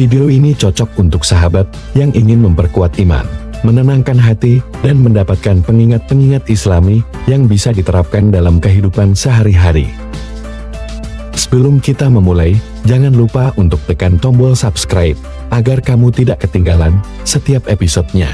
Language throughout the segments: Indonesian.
Video ini cocok untuk sahabat yang ingin memperkuat iman, menenangkan hati, dan mendapatkan pengingat-pengingat Islami yang bisa diterapkan dalam kehidupan sehari-hari. Sebelum kita memulai, jangan lupa untuk tekan tombol subscribe, agar kamu tidak ketinggalan setiap episodenya.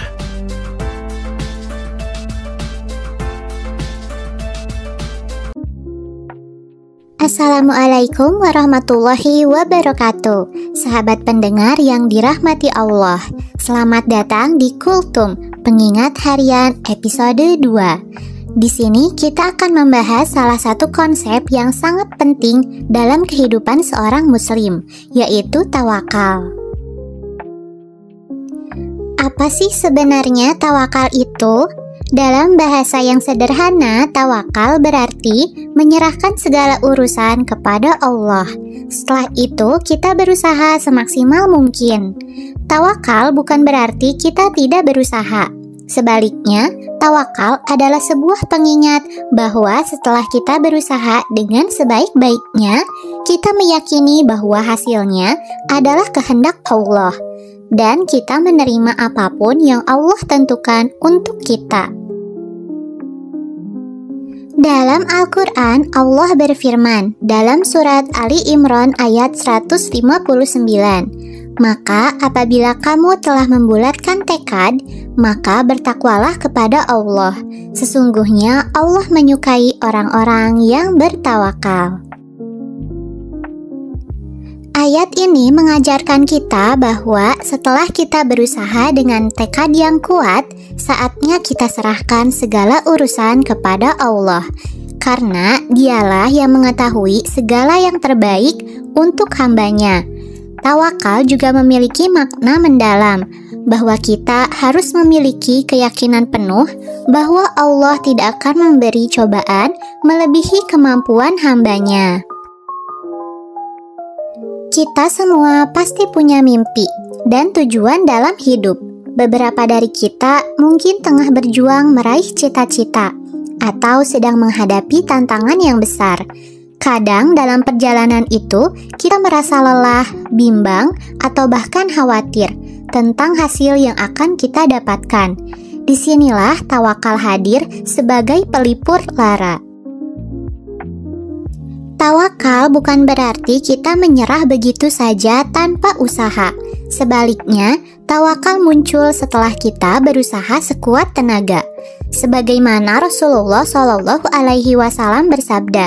Assalamualaikum warahmatullahi wabarakatuh. Sahabat pendengar yang dirahmati Allah, selamat datang di Kultum, pengingat harian episode 2. Di sini kita akan membahas salah satu konsep yang sangat penting dalam kehidupan seorang muslim, yaitu tawakal. Apa sih sebenarnya tawakal itu? Dalam bahasa yang sederhana, tawakal berarti menyerahkan segala urusan kepada Allah. Setelah itu, kita berusaha semaksimal mungkin. Tawakal bukan berarti kita tidak berusaha. Sebaliknya, tawakal adalah sebuah pengingat bahwa setelah kita berusaha dengan sebaik-baiknya, kita meyakini bahwa hasilnya adalah kehendak Allah. Dan kita menerima apapun yang Allah tentukan untuk kita. Dalam Al-Quran, Allah berfirman dalam surat Ali Imran ayat 159, "Maka apabila kamu telah membulatkan tekad, maka bertakwalah kepada Allah. Sesungguhnya Allah menyukai orang-orang yang bertawakal." Ayat ini mengajarkan kita bahwa setelah kita berusaha dengan tekad yang kuat, saatnya kita serahkan segala urusan kepada Allah. Karena Dialah yang mengetahui segala yang terbaik untuk hambanya. Tawakal juga memiliki makna mendalam, bahwa kita harus memiliki keyakinan penuh bahwa Allah tidak akan memberi cobaan melebihi kemampuan hambanya. Kita semua pasti punya mimpi dan tujuan dalam hidup. Beberapa dari kita mungkin tengah berjuang meraih cita-cita atau sedang menghadapi tantangan yang besar. Kadang dalam perjalanan itu kita merasa lelah, bimbang, atau bahkan khawatir tentang hasil yang akan kita dapatkan. Disinilah tawakal hadir sebagai pelipur lara. Tawakal bukan berarti kita menyerah begitu saja tanpa usaha. Sebaliknya, tawakal muncul setelah kita berusaha sekuat tenaga. Sebagaimana Rasulullah SAW bersabda,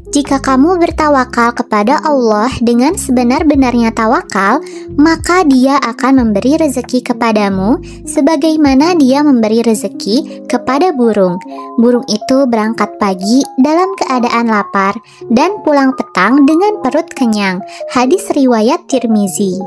"Jika kamu bertawakal kepada Allah dengan sebenar-benarnya tawakal, maka Dia akan memberi rezeki kepadamu sebagaimana Dia memberi rezeki kepada burung. Burung itu berangkat pagi dalam keadaan lapar dan pulang petang dengan perut kenyang." Hadis riwayat Tirmizi.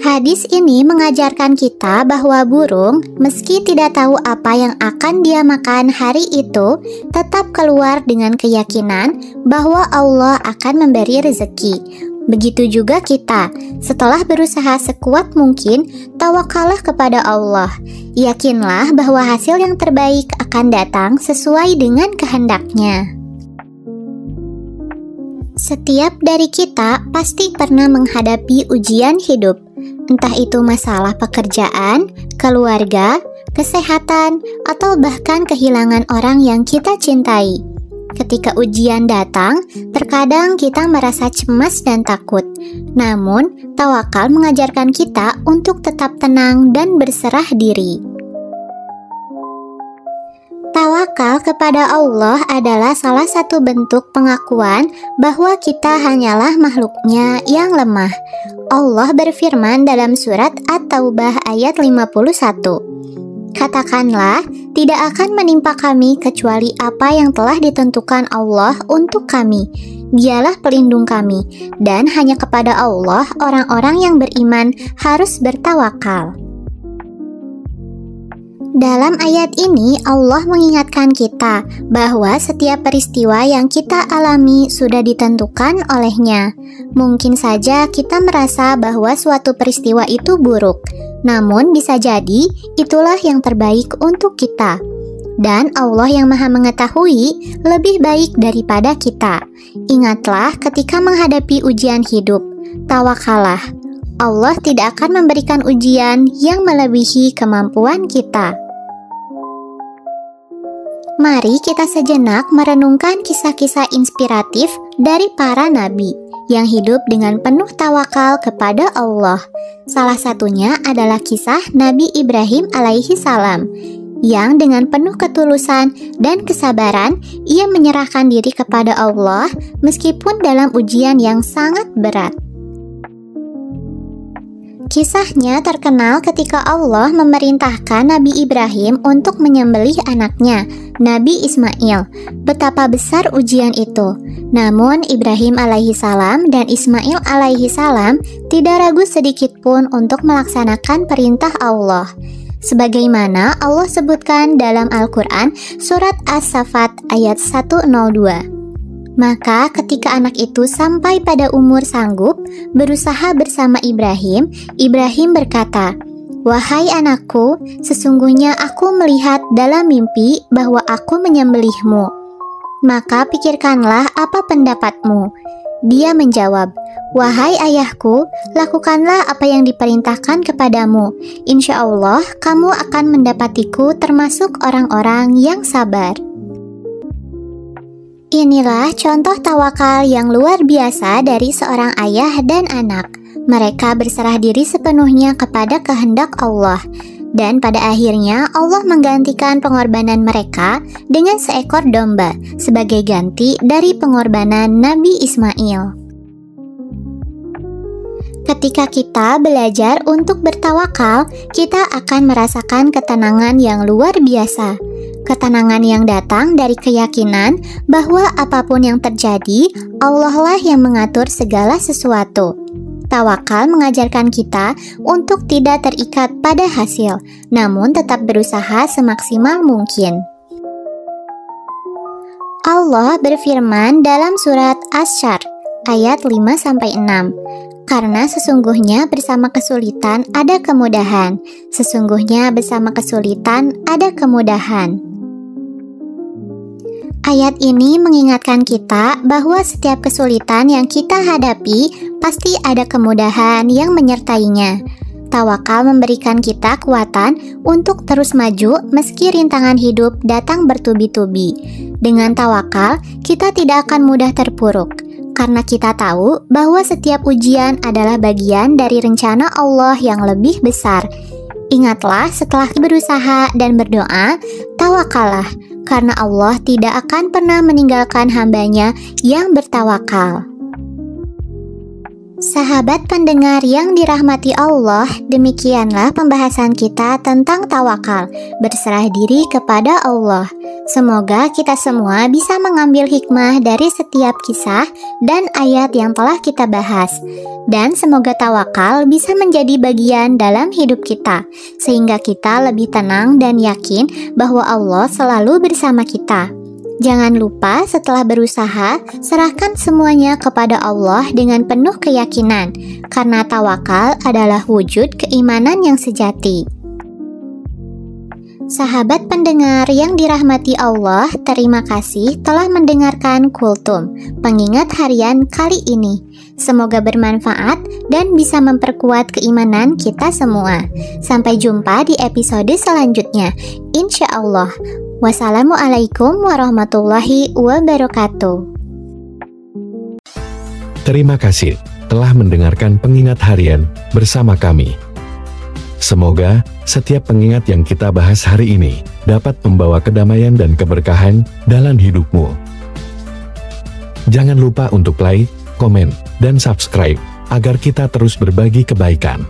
Hadis ini mengajarkan kita bahwa burung, meski tidak tahu apa yang akan dia makan hari itu, tetap keluar dengan keyakinan bahwa Allah akan memberi rezeki. Begitu juga kita, setelah berusaha sekuat mungkin, tawakallah kepada Allah. Yakinlah bahwa hasil yang terbaik akan datang sesuai dengan kehendaknya. Setiap dari kita pasti pernah menghadapi ujian hidup. Entah itu masalah pekerjaan, keluarga, kesehatan, atau bahkan kehilangan orang yang kita cintai. Ketika ujian datang, terkadang kita merasa cemas dan takut. Namun, tawakal mengajarkan kita untuk tetap tenang dan berserah diri. Tawakal kepada Allah adalah salah satu bentuk pengakuan bahwa kita hanyalah makhluknya yang lemah. Allah berfirman dalam surat At-Taubah ayat 51, "Katakanlah, tidak akan menimpa kami kecuali apa yang telah ditentukan Allah untuk kami. Dialah pelindung kami, dan hanya kepada Allah orang-orang yang beriman harus bertawakal." Dalam ayat ini, Allah mengingatkan kita bahwa setiap peristiwa yang kita alami sudah ditentukan oleh-Nya. Mungkin saja kita merasa bahwa suatu peristiwa itu buruk, namun bisa jadi itulah yang terbaik untuk kita. Dan Allah yang Maha Mengetahui lebih baik daripada kita. Ingatlah ketika menghadapi ujian hidup, Tawakallah. Allah tidak akan memberikan ujian yang melebihi kemampuan kita. Mari kita sejenak merenungkan kisah-kisah inspiratif dari para nabi yang hidup dengan penuh tawakal kepada Allah. Salah satunya adalah kisah Nabi Ibrahim alaihi salam, yang dengan penuh ketulusan dan kesabaran ia menyerahkan diri kepada Allah meskipun dalam ujian yang sangat berat. Kisahnya terkenal ketika Allah memerintahkan Nabi Ibrahim untuk menyembelih anaknya, Nabi Ismail. Betapa besar ujian itu. Namun Ibrahim alaihi salam dan Ismail alaihi salam tidak ragu sedikit pun untuk melaksanakan perintah Allah. Sebagaimana Allah sebutkan dalam Al-Quran surat As-Saffat ayat 102. Maka ketika anak itu sampai pada umur sanggup berusaha bersama Ibrahim, Ibrahim berkata, "Wahai anakku, sesungguhnya aku melihat dalam mimpi bahwa aku menyembelihmu. Maka pikirkanlah apa pendapatmu." Dia menjawab, "Wahai ayahku, lakukanlah apa yang diperintahkan kepadamu. Insya Allah kamu akan mendapatiku termasuk orang-orang yang sabar." Inilah contoh tawakal yang luar biasa dari seorang ayah dan anak. Mereka berserah diri sepenuhnya kepada kehendak Allah. Dan pada akhirnya Allah menggantikan pengorbanan mereka dengan seekor domba sebagai ganti dari pengorbanan Nabi Ismail. Ketika kita belajar untuk bertawakal, kita akan merasakan ketenangan yang luar biasa. Ketenangan yang datang dari keyakinan bahwa apapun yang terjadi, Allah lah yang mengatur segala sesuatu. Tawakal mengajarkan kita untuk tidak terikat pada hasil, namun tetap berusaha semaksimal mungkin. Allah berfirman dalam surat Asy-Syarr ayat 5-6. Karena sesungguhnya bersama kesulitan ada kemudahan. Sesungguhnya bersama kesulitan ada kemudahan. Ayat ini mengingatkan kita bahwa setiap kesulitan yang kita hadapi pasti ada kemudahan yang menyertainya. Tawakal memberikan kita kekuatan untuk terus maju meski rintangan hidup datang bertubi-tubi. Dengan tawakal, kita tidak akan mudah terpuruk. Karena kita tahu bahwa setiap ujian adalah bagian dari rencana Allah yang lebih besar. Ingatlah setelah berusaha dan berdoa, tawakallah, karena Allah tidak akan pernah meninggalkan hamba-Nya yang bertawakal. Sahabat pendengar yang dirahmati Allah, demikianlah pembahasan kita tentang tawakal, berserah diri kepada Allah. Semoga kita semua bisa mengambil hikmah dari setiap kisah dan ayat yang telah kita bahas. Dan semoga tawakal bisa menjadi bagian dalam hidup kita, sehingga kita lebih tenang dan yakin bahwa Allah selalu bersama kita. Jangan lupa setelah berusaha, serahkan semuanya kepada Allah dengan penuh keyakinan, karena tawakal adalah wujud keimanan yang sejati. Sahabat pendengar yang dirahmati Allah, terima kasih telah mendengarkan Kultum, pengingat harian kali ini. Semoga bermanfaat dan bisa memperkuat keimanan kita semua. Sampai jumpa di episode selanjutnya, insya Allah. Wassalamualaikum warahmatullahi wabarakatuh. Terima kasih telah mendengarkan pengingat harian bersama kami. Semoga setiap pengingat yang kita bahas hari ini dapat membawa kedamaian dan keberkahan dalam hidupmu. Jangan lupa untuk like, komen, dan subscribe agar kita terus berbagi kebaikan.